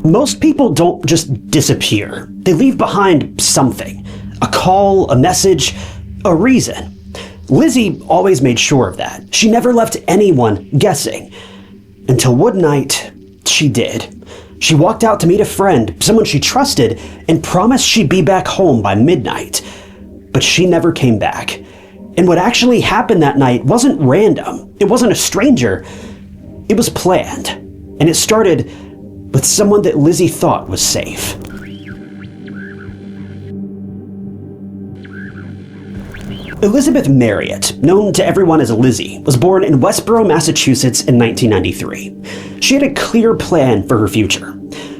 Most people don't just disappear. They leave behind something. A call, a message, a reason. Lizzie always made sure of that. She never left anyone guessing. Until one night, she did. She walked out to meet a friend, someone she trusted, and promised she'd be back home by midnight. But she never came back. And what actually happened that night wasn't random. It wasn't a stranger. It was planned. And it started with someone that Lizzie thought was safe. Lizzi Marriott, known to everyone as Lizzie, was born in Westboro, Massachusetts in 1993. She had a clear plan for her future.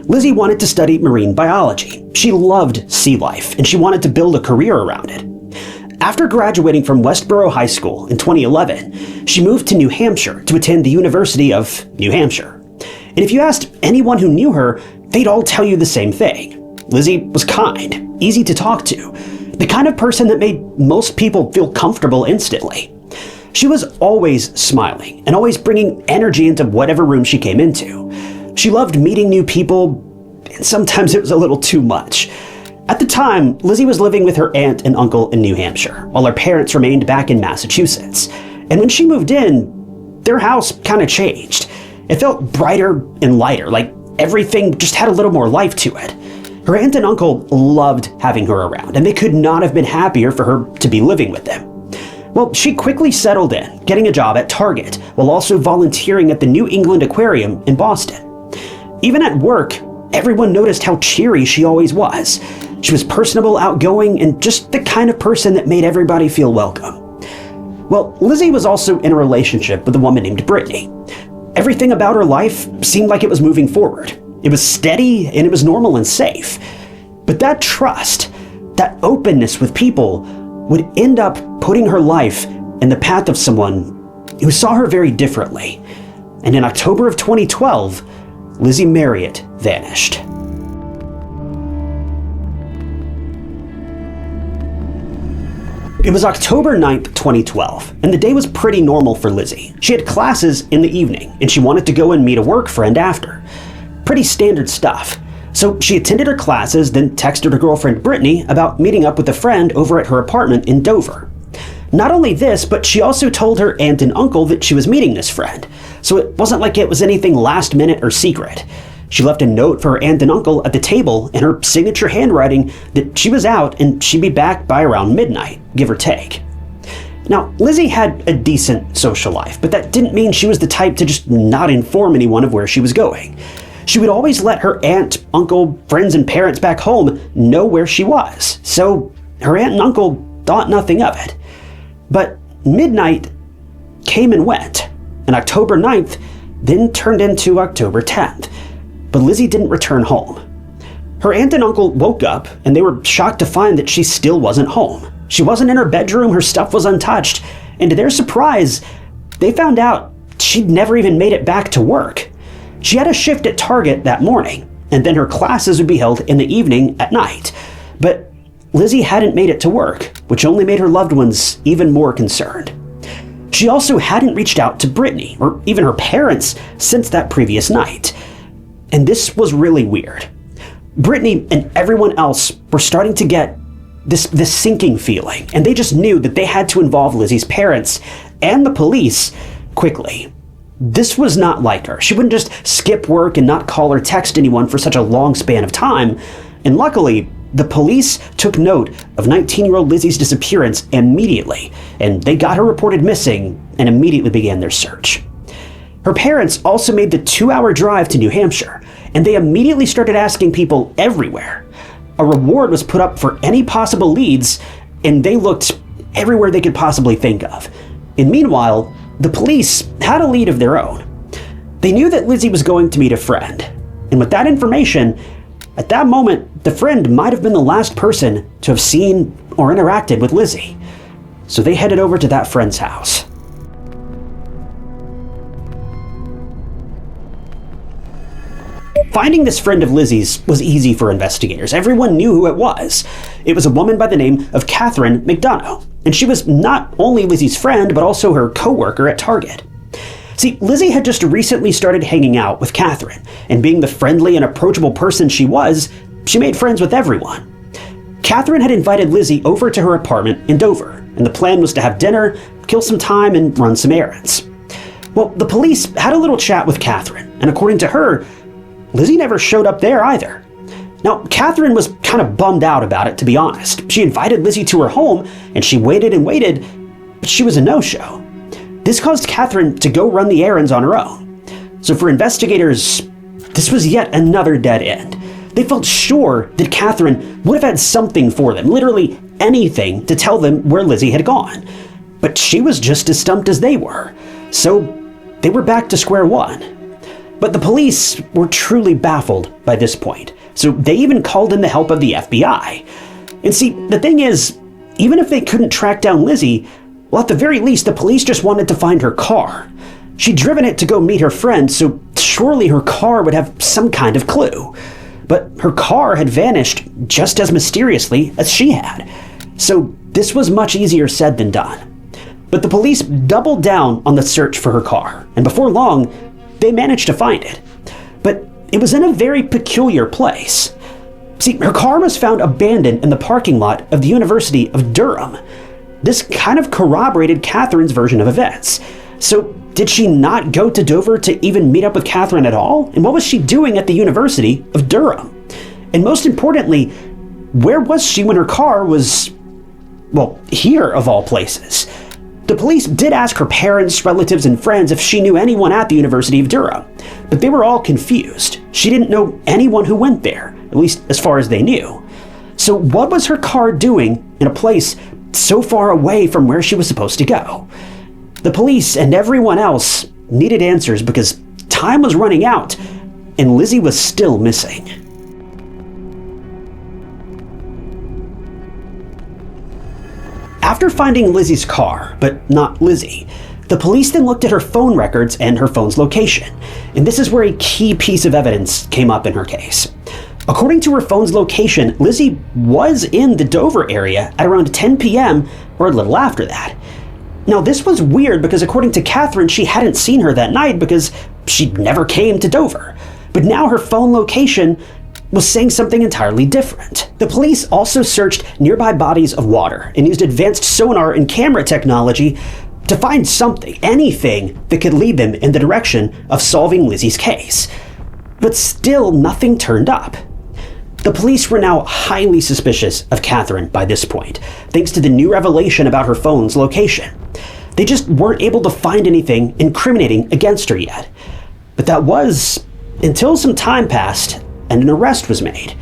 Lizzie wanted to study marine biology. She loved sea life, and she wanted to build a career around it. After graduating from Westboro High School in 2011, she moved to New Hampshire to attend the University of New Hampshire. And if you asked anyone who knew her, they'd all tell you the same thing. Lizzie was kind, easy to talk to, the kind of person that made most people feel comfortable instantly. She was always smiling and always bringing energy into whatever room she came into. She loved meeting new people, and sometimes it was a little too much. At the time, Lizzie was living with her aunt and uncle in New Hampshire, while her parents remained back in Massachusetts. And when she moved in, their house kind of changed. It felt brighter and lighter, like everything just had a little more life to it. Her aunt and uncle loved having her around, and they could not have been happier for her to be living with them. Well, she quickly settled in, getting a job at Target, while also volunteering at the New England Aquarium in Boston. Even at work, everyone noticed how cheery she always was. She was personable, outgoing, and just the kind of person that made everybody feel welcome. Well, Lizzie was also in a relationship with a woman named Brittany. Everything about her life seemed like it was moving forward. It was steady, and it was normal and safe. But that trust, that openness with people, would end up putting her life in the path of someone who saw her very differently. And in October of 2012, Lizzi Marriott vanished. It was October 9th, 2012, and the day was pretty normal for Lizzie. She had classes in the evening, and she wanted to go and meet a work friend after. Pretty standard stuff. So she attended her classes, then texted her girlfriend Brittany about meeting up with a friend over at her apartment in Dover. Not only this, but she also told her aunt and uncle that she was meeting this friend, so it wasn't like it was anything last minute or secret. She left a note for her aunt and uncle at the table in her signature handwriting that she was out and she'd be back by around midnight, give or take. Now, Lizzie had a decent social life, but that didn't mean she was the type to just not inform anyone of where she was going. She would always let her aunt, uncle, friends, and parents back home know where she was, so her aunt and uncle thought nothing of it. But midnight came and went, and October 9th then turned into October 10th, but Lizzie didn't return home. Her aunt and uncle woke up, and they were shocked to find that she still wasn't home. She wasn't in her bedroom, her stuff was untouched, and to their surprise, they found out she'd never even made it back to work. She had a shift at Target that morning, and then her classes would be held in the evening at night. But Lizzie hadn't made it to work, which only made her loved ones even more concerned. She also hadn't reached out to Brittany, or even her parents, since that previous night. And this was really weird. Brittany and everyone else were starting to get this sinking feeling, and they just knew that they had to involve Lizzie's parents and the police quickly. This was not like her. She wouldn't just skip work and not call or text anyone for such a long span of time. And luckily, the police took note of 19-year-old Lizzie's disappearance immediately, and they got her reported missing and immediately began their search. Her parents also made the 2-hour drive to New Hampshire, and they immediately started asking people everywhere. A reward was put up for any possible leads, and they looked everywhere they could possibly think of. And meanwhile, the police had a lead of their own. They knew that Lizzie was going to meet a friend, and with that information, at that moment, the friend might have been the last person to have seen or interacted with Lizzie. So they headed over to that friend's house. Finding this friend of Lizzie's was easy for investigators. Everyone knew who it was. It was a woman by the name of Catherine McDonough, and she was not only Lizzie's friend, but also her co-worker at Target. See, Lizzie had just recently started hanging out with Catherine, and being the friendly and approachable person she was, she made friends with everyone. Catherine had invited Lizzie over to her apartment in Dover, and the plan was to have dinner, kill some time, and run some errands. Well, the police had a little chat with Catherine, and according to her, Lizzie never showed up there either. Now, Catherine was kind of bummed out about it, to be honest. She invited Lizzie to her home, and she waited and waited, but she was a no-show. This caused Catherine to go run the errands on her own. So for investigators, this was yet another dead end. They felt sure that Catherine would have had something for them, literally anything, to tell them where Lizzie had gone. But she was just as stumped as they were, so they were back to square one. But the police were truly baffled by this point, so they even called in the help of the FBI. And see, the thing is, even if they couldn't track down Lizzie, well, at the very least, the police just wanted to find her car. She'd driven it to go meet her friend, so surely her car would have some kind of clue. But her car had vanished just as mysteriously as she had. So this was much easier said than done. But the police doubled down on the search for her car, and before long, they managed to find it. But it was in a very peculiar place. See, her car was found abandoned in the parking lot of the University of Durham. This kind of corroborated Catherine's version of events. So did she not go to Dover to even meet up with Catherine at all? And what was she doing at the University of Durham? And most importantly, where was she when her car was, well, here of all places? The police did ask her parents, relatives, and friends if she knew anyone at the University of Durham, but they were all confused. She didn't know anyone who went there, at least as far as they knew. So what was her car doing in a place so far away from where she was supposed to go? The police and everyone else needed answers because time was running out and Lizzie was still missing. After finding Lizzie's car, but not Lizzie, the police then looked at her phone records and her phone's location, and this is where a key piece of evidence came up in her case. According to her phone's location, Lizzie was in the Dover area at around 10 p.m. or a little after that. Now, this was weird because according to Catherine, she hadn't seen her that night because she never came to Dover. But now her phone location was saying something entirely different. The police also searched nearby bodies of water and used advanced sonar and camera technology to find something, anything that could lead them in the direction of solving Lizzie's case. But still, nothing turned up. The police were now highly suspicious of Catherine by this point, thanks to the new revelation about her phone's location. They just weren't able to find anything incriminating against her yet. But that was until some time passed and an arrest was made.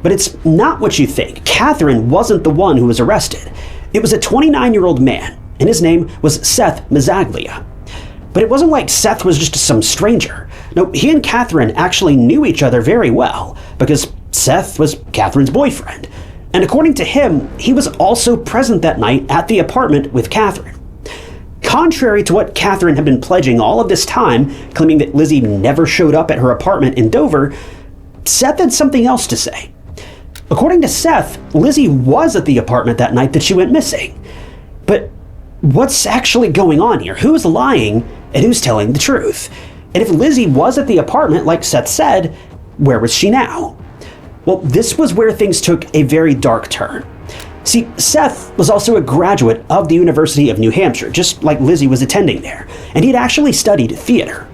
But it's not what you think. Catherine wasn't the one who was arrested. It was a 29-year-old man, and his name was Seth Mazzaglia. But it wasn't like Seth was just some stranger. No, he and Catherine actually knew each other very well, because Seth was Catherine's boyfriend. And according to him, he was also present that night at the apartment with Catherine. Contrary to what Catherine had been pledging all of this time, claiming that Lizzie never showed up at her apartment in Dover, Seth had something else to say. According to Seth, Lizzie was at the apartment that night that she went missing. But what's actually going on here? Who's lying and who's telling the truth? And if Lizzie was at the apartment like Seth said, where was she now? Well, this was where things took a very dark turn. See, Seth was also a graduate of the University of New Hampshire, just like Lizzie was attending there, and he'd actually studied theater.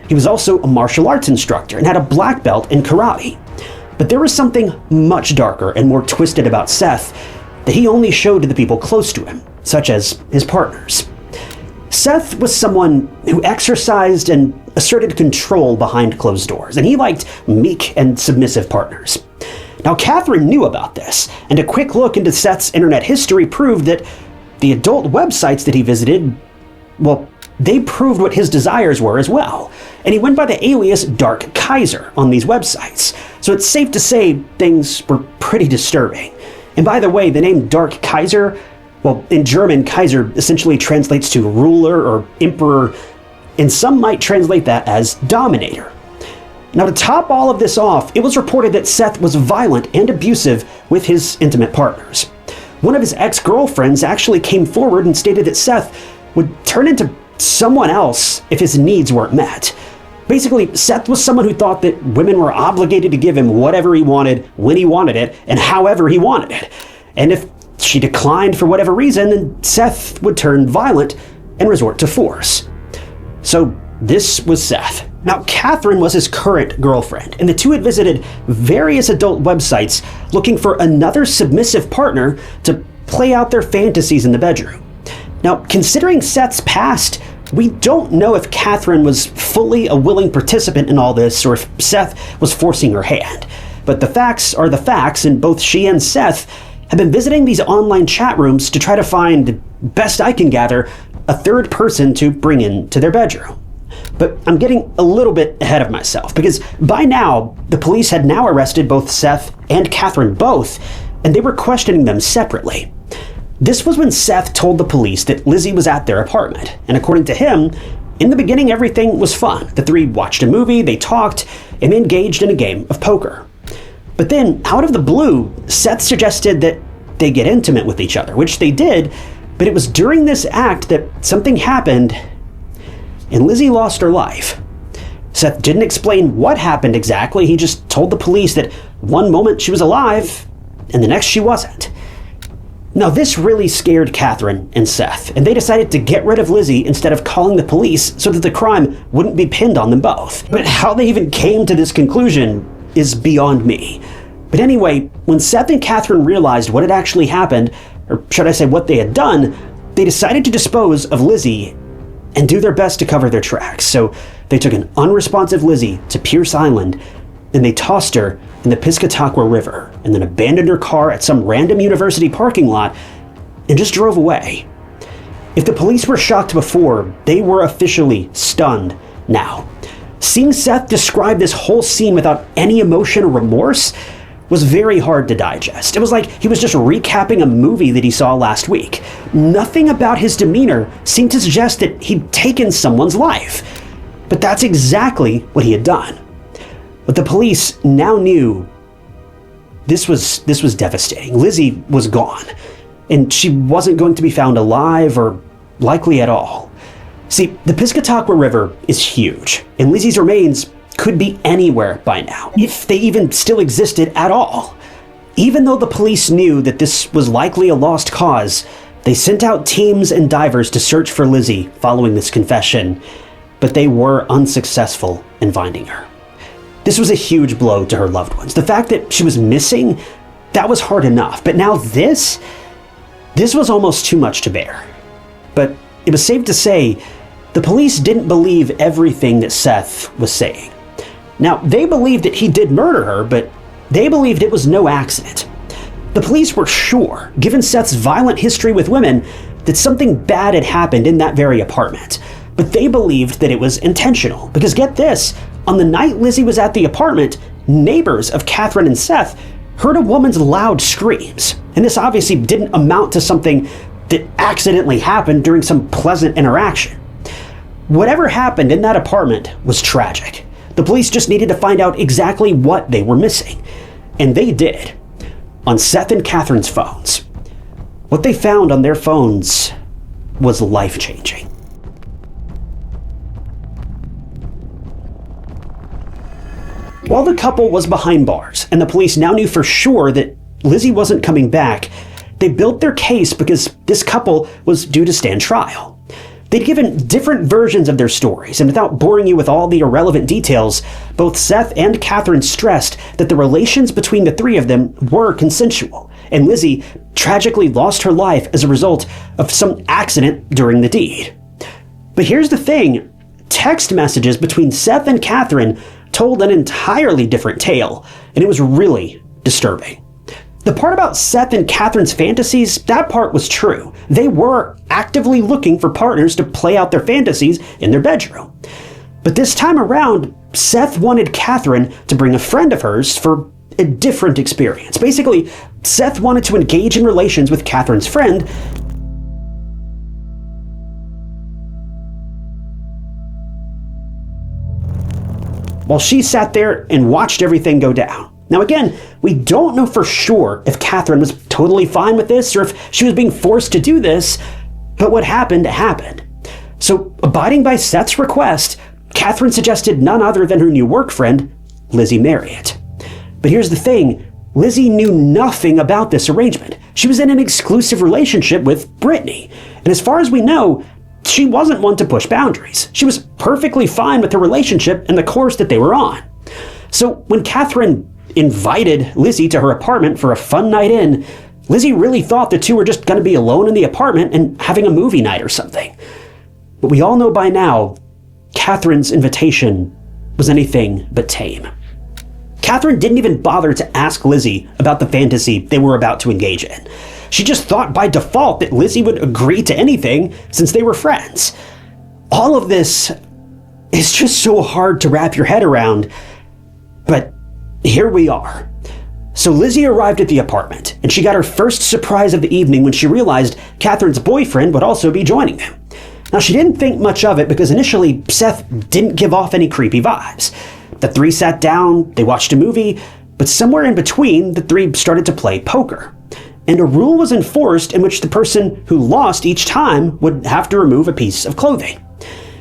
He was also a martial arts instructor and had a black belt in karate. But there was something much darker and more twisted about Seth that he only showed to the people close to him, such as his partners. Seth was someone who exercised and asserted control behind closed doors, and he liked meek and submissive partners. Now, Catherine knew about this, and a quick look into Seth's internet history proved that the adult websites that he visited, well, they proved what his desires were as well. And he went by the alias Dark Kaiser on these websites, so it's safe to say things were pretty disturbing. And by the way, the name Dark Kaiser, well, in German, Kaiser essentially translates to ruler or emperor, and some might translate that as dominator. Now, to top all of this off, it was reported that Seth was violent and abusive with his intimate partners. One of his ex-girlfriends actually came forward and stated that Seth would turn into someone else if his needs weren't met. Basically, Seth was someone who thought that women were obligated to give him whatever he wanted, when he wanted it, and however he wanted it. And if she declined for whatever reason, then Seth would turn violent and resort to force. So this was Seth. Now, Catherine was his current girlfriend, and the two had visited various adult websites looking for another submissive partner to play out their fantasies in the bedroom. Now, considering Seth's past, we don't know if Catherine was fully a willing participant in all this or if Seth was forcing her hand. But the facts are the facts, and both she and Seth have been visiting these online chat rooms to try to find, best I can gather, a third person to bring into their bedroom. But I'm getting a little bit ahead of myself, because by now, the police had now arrested both Seth and Catherine both, and they were questioning them separately. This was when Seth told the police that Lizzie was at their apartment, and according to him, in the beginning everything was fun. The three watched a movie, they talked, and engaged in a game of poker. But then, out of the blue, Seth suggested that they get intimate with each other, which they did, but it was during this act that something happened, and Lizzie lost her life. Seth didn't explain what happened exactly, he just told the police that one moment she was alive, and the next she wasn't. Now, this really scared Catherine and Seth, and they decided to get rid of Lizzie instead of calling the police so that the crime wouldn't be pinned on them both. But how they even came to this conclusion is beyond me. But anyway, when Seth and Catherine realized what had actually happened, or should I say what they had done, they decided to dispose of Lizzie and do their best to cover their tracks. So they took an unresponsive Lizzie to Pierce Island, and they tossed her in the Piscataqua River, and then abandoned her car at some random university parking lot and just drove away. If the police were shocked before, they were officially stunned now. Seeing Seth describe this whole scene without any emotion or remorse was very hard to digest. It was like he was just recapping a movie that he saw last week. Nothing about his demeanor seemed to suggest that he'd taken someone's life. But that's exactly what he had done. But the police now knew this was devastating. Lizzie was gone, and she wasn't going to be found alive or likely at all. See, the Piscataqua River is huge, and Lizzie's remains could be anywhere by now, if they even still existed at all. Even though the police knew that this was likely a lost cause, they sent out teams and divers to search for Lizzie following this confession, but they were unsuccessful in finding her. This was a huge blow to her loved ones. The fact that she was missing, that was hard enough. But now this was almost too much to bear. But it was safe to say, the police didn't believe everything that Seth was saying. Now, they believed that he did murder her, but they believed it was no accident. The police were sure, given Seth's violent history with women, that something bad had happened in that very apartment. But they believed that it was intentional, because get this, on the night Lizzie was at the apartment, neighbors of Catherine and Seth heard a woman's loud screams. And this obviously didn't amount to something that accidentally happened during some pleasant interaction. Whatever happened in that apartment was tragic. The police just needed to find out exactly what they were missing. And they did. On Seth and Catherine's phones. What they found on their phones was life-changing. While the couple was behind bars, and the police now knew for sure that Lizzie wasn't coming back, they built their case because this couple was due to stand trial. They'd given different versions of their stories, and without boring you with all the irrelevant details, both Seth and Catherine stressed that the relations between the three of them were consensual, and Lizzie tragically lost her life as a result of some accident during the deed. But here's the thing, text messages between Seth and Catherine told an entirely different tale, and it was really disturbing. The part about Seth and Catherine's fantasies, that part was true. They were actively looking for partners to play out their fantasies in their bedroom. But this time around, Seth wanted Catherine to bring a friend of hers for a different experience. Basically, Seth wanted to engage in relations with Catherine's friend, while she sat there and watched everything go down. Now again, we don't know for sure if Catherine was totally fine with this or if she was being forced to do this, but what happened happened. So, abiding by Seth's request, Catherine suggested none other than her new work friend, Lizzi Marriott. But here's the thing, Lizzie knew nothing about this arrangement. She was in an exclusive relationship with Brittany, and as far as we know, she wasn't one to push boundaries. She was perfectly fine with the relationship and the course that they were on. So when Catherine invited Lizzie to her apartment for a fun night in, Lizzie really thought the two were just going to be alone in the apartment and having a movie night or something. But we all know by now, Catherine's invitation was anything but tame. Catherine didn't even bother to ask Lizzie about the fantasy they were about to engage in. She just thought by default that Lizzie would agree to anything since they were friends. All of this is just so hard to wrap your head around, but here we are. So Lizzie arrived at the apartment, and she got her first surprise of the evening when she realized Catherine's boyfriend would also be joining them. Now, she didn't think much of it because initially Seth didn't give off any creepy vibes. The three sat down, they watched a movie, but somewhere in between, the three started to play poker. And a rule was enforced in which the person who lost each time would have to remove a piece of clothing.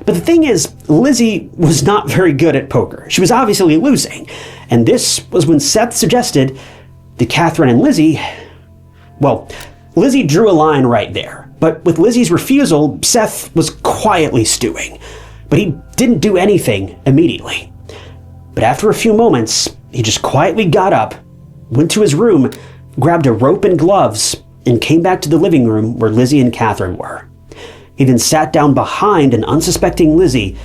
But the thing is, Lizzie was not very good at poker. She was obviously losing. And this was when Seth suggested that Catherine and Lizzie... Well, Lizzie drew a line right there. But with Lizzie's refusal, Seth was quietly stewing. But he didn't do anything immediately. But after a few moments, he just quietly got up, went to his room, grabbed a rope and gloves, and came back to the living room where Lizzie and Catherine were. He then sat down behind an unsuspecting Lizzie,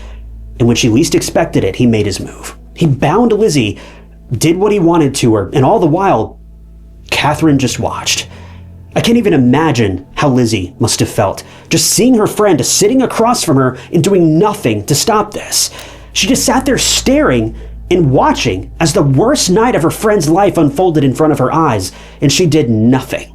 and when she least expected it, he made his move. He bound Lizzie, did what he wanted to her, and all the while, Catherine just watched. I can't even imagine how Lizzie must have felt, just seeing her friend sitting across from her and doing nothing to stop this. She just sat there staring and watching as the worst night of her friend's life unfolded in front of her eyes, and she did nothing.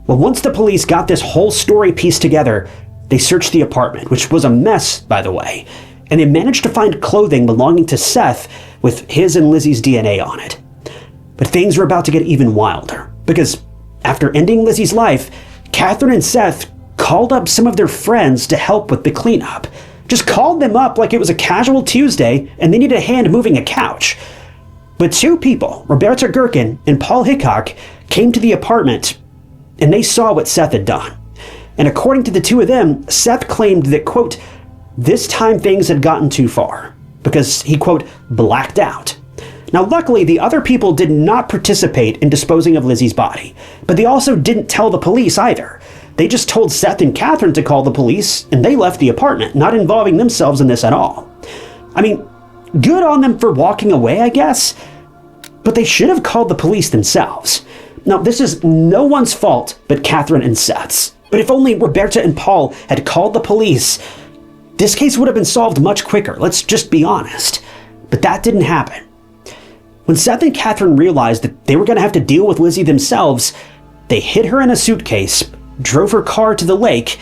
Well, once the police got this whole story pieced together, they searched the apartment, which was a mess, by the way, and they managed to find clothing belonging to Seth with his and Lizzie's DNA on it. But things were about to get even wilder, because after ending Lizzie's life, Catherine and Seth called up some of their friends to help with the cleanup. Just called them up like it was a casual Tuesday and they needed a hand moving a couch. But two people, Roberta Gherkin and Paul Hickok, came to the apartment and they saw what Seth had done. And according to the two of them, Seth claimed that, quote, this time things had gotten too far because he, quote, blacked out. Now, luckily, the other people did not participate in disposing of Lizzie's body, but they also didn't tell the police either. They just told Seth and Catherine to call the police, and they left the apartment, not involving themselves in this at all. I mean, good on them for walking away, I guess, but they should have called the police themselves. Now, this is no one's fault but Catherine and Seth's. But if only Roberta and Paul had called the police, this case would have been solved much quicker, let's just be honest. But that didn't happen. When Seth and Catherine realized that they were going to have to deal with Lizzie themselves, they hid her in a suitcase, drove her car to the lake,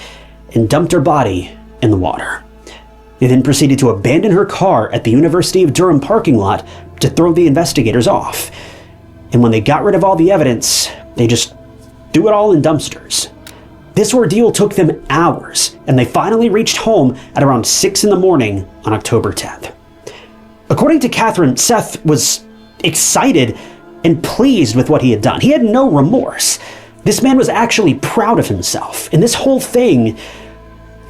and dumped her body in the water. They then proceeded to abandon her car at the University of Durham parking lot to throw the investigators off. And when they got rid of all the evidence, they just threw it all in dumpsters. This ordeal took them hours, and they finally reached home at around 6 in the morning on October 10th. According to Catherine, Seth was excited and pleased with what he had done. He had no remorse. This man was actually proud of himself, and this whole thing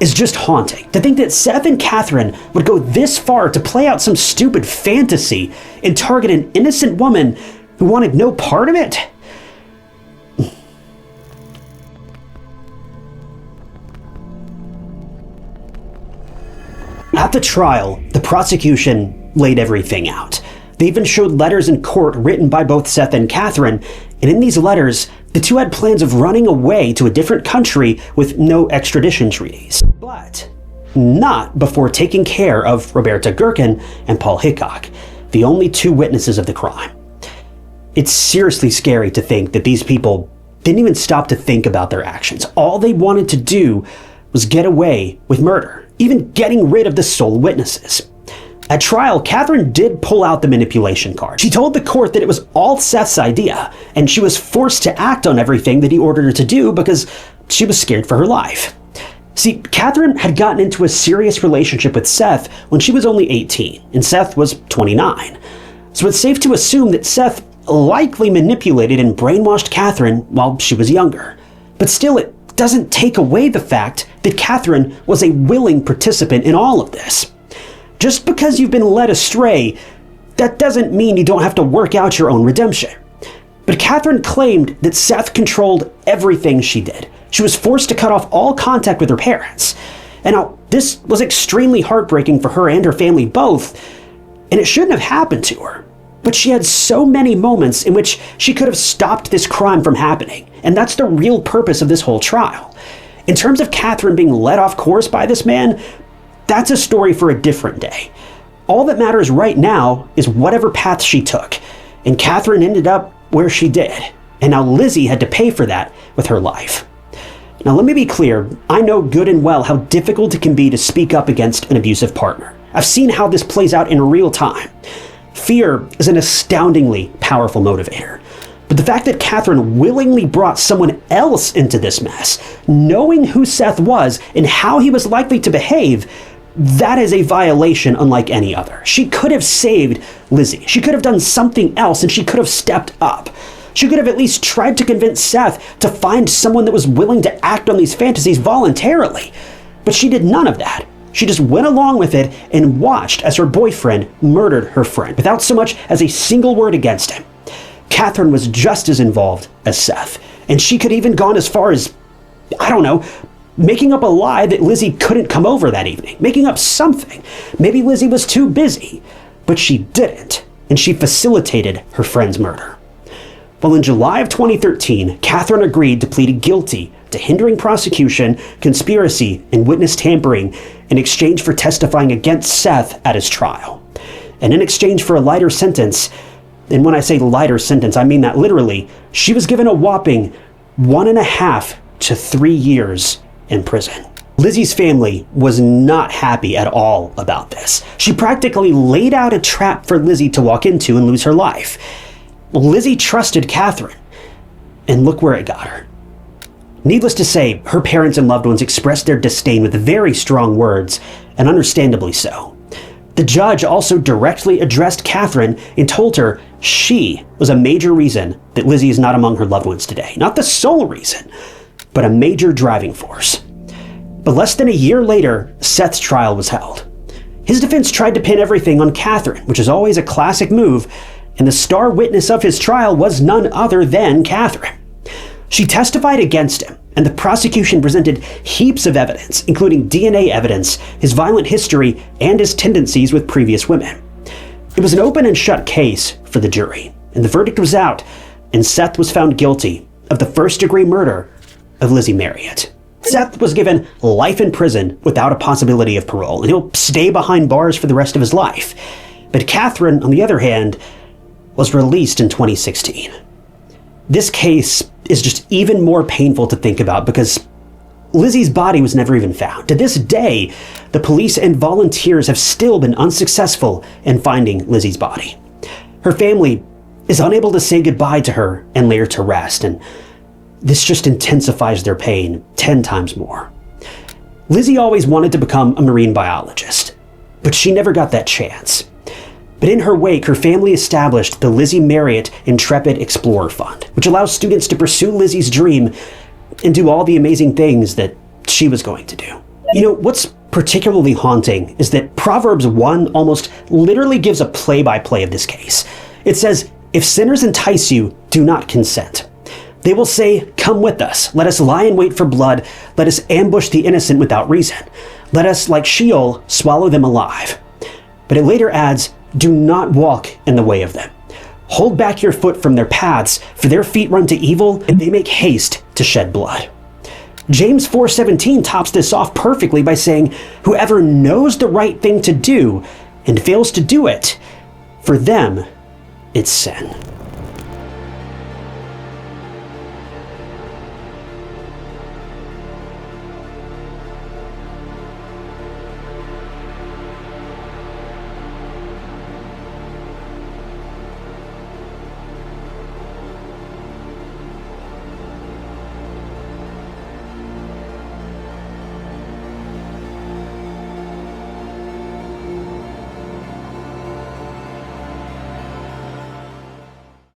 is just haunting. To think that Seth and Catherine would go this far to play out some stupid fantasy and target an innocent woman who wanted no part of it. At the trial, the prosecution laid everything out. They even showed letters in court written by both Seth and Catherine, and in these letters, the two had plans of running away to a different country with no extradition treaties. But not before taking care of Roberta Gherkin and Paul Hickok, the only two witnesses of the crime. It's seriously scary to think that these people didn't even stop to think about their actions. All they wanted to do was get away with murder, even getting rid of the sole witnesses. At trial, Catherine did pull out the manipulation card. She told the court that it was all Seth's idea, and she was forced to act on everything that he ordered her to do because she was scared for her life. See, Catherine had gotten into a serious relationship with Seth when she was only 18, and Seth was 29. So it's safe to assume that Seth likely manipulated and brainwashed Catherine while she was younger. But still, it doesn't take away the fact that Catherine was a willing participant in all of this. Just because you've been led astray, that doesn't mean you don't have to work out your own redemption. But Catherine claimed that Seth controlled everything she did. She was forced to cut off all contact with her parents. And now, this was extremely heartbreaking for her and her family both, and it shouldn't have happened to her. But she had so many moments in which she could have stopped this crime from happening, and that's the real purpose of this whole trial. In terms of Catherine being led off course by this man, that's a story for a different day. All that matters right now is whatever path she took, and Catherine ended up where she did, and now Lizzie had to pay for that with her life. Now let me be clear, I know good and well how difficult it can be to speak up against an abusive partner. I've seen how this plays out in real time. Fear is an astoundingly powerful motivator. But the fact that Catherine willingly brought someone else into this mess, knowing who Seth was and how he was likely to behave, that is a violation unlike any other. She could have saved Lizzie. She could have done something else, and she could have stepped up. She could have at least tried to convince Seth to find someone that was willing to act on these fantasies voluntarily. But she did none of that. She just went along with it and watched as her boyfriend murdered her friend without so much as a single word against him. Catherine was just as involved as Seth, and she could even gone as far as, making up a lie that Lizzie couldn't come over that evening, making up something. Maybe Lizzie was too busy, but she didn't, and she facilitated her friend's murder. Well, in July of 2013, Catherine agreed to plead guilty to hindering prosecution, conspiracy, and witness tampering in exchange for testifying against Seth at his trial. And in exchange for a lighter sentence, and when I say lighter sentence, I mean that literally, she was given a whopping 1.5 to 3 years in prison. Lizzie's family was not happy at all about this. She practically laid out a trap for Lizzie to walk into and lose her life. Lizzie trusted Catherine, and look where it got her. Needless to say, her parents and loved ones expressed their disdain with very strong words, and understandably so. The judge also directly addressed Catherine and told her she was a major reason that Lizzie is not among her loved ones today. Not the sole reason, but a major driving force. But less than a year later, Seth's trial was held. His defense tried to pin everything on Catherine, which is always a classic move, and the star witness of his trial was none other than Catherine. She testified against him, and the prosecution presented heaps of evidence, including DNA evidence, his violent history, and his tendencies with previous women. It was an open and shut case for the jury, and the verdict was out, and Seth was found guilty of the first-degree murder of Lizzi Marriott. Seth was given life in prison without a possibility of parole, and he'll stay behind bars for the rest of his life. But Catherine, on the other hand, was released in 2016. This case is just even more painful to think about because Lizzie's body was never even found. To this day, the police and volunteers have still been unsuccessful in finding Lizzie's body. Her family is unable to say goodbye to her and lay her to rest, and this just intensifies their pain 10 times more. Lizzie always wanted to become a marine biologist, but she never got that chance. But in her wake, her family established the Lizzi Marriott Intrepid Explorer Fund, which allows students to pursue Lizzie's dream and do all the amazing things that she was going to do. You know, what's particularly haunting is that Proverbs 1 almost literally gives a play-by-play of this case. It says, "If sinners entice you, do not consent. They will say, 'Come with us. Let us lie in wait for blood. Let us ambush the innocent without reason. Let us, like Sheol, swallow them alive.' But it later adds, 'Do not walk in the way of them. Hold back your foot from their paths, for their feet run to evil, and they make haste to shed blood.'" James 4:17 tops this off perfectly by saying, "Whoever knows the right thing to do and fails to do it, for them, it's sin."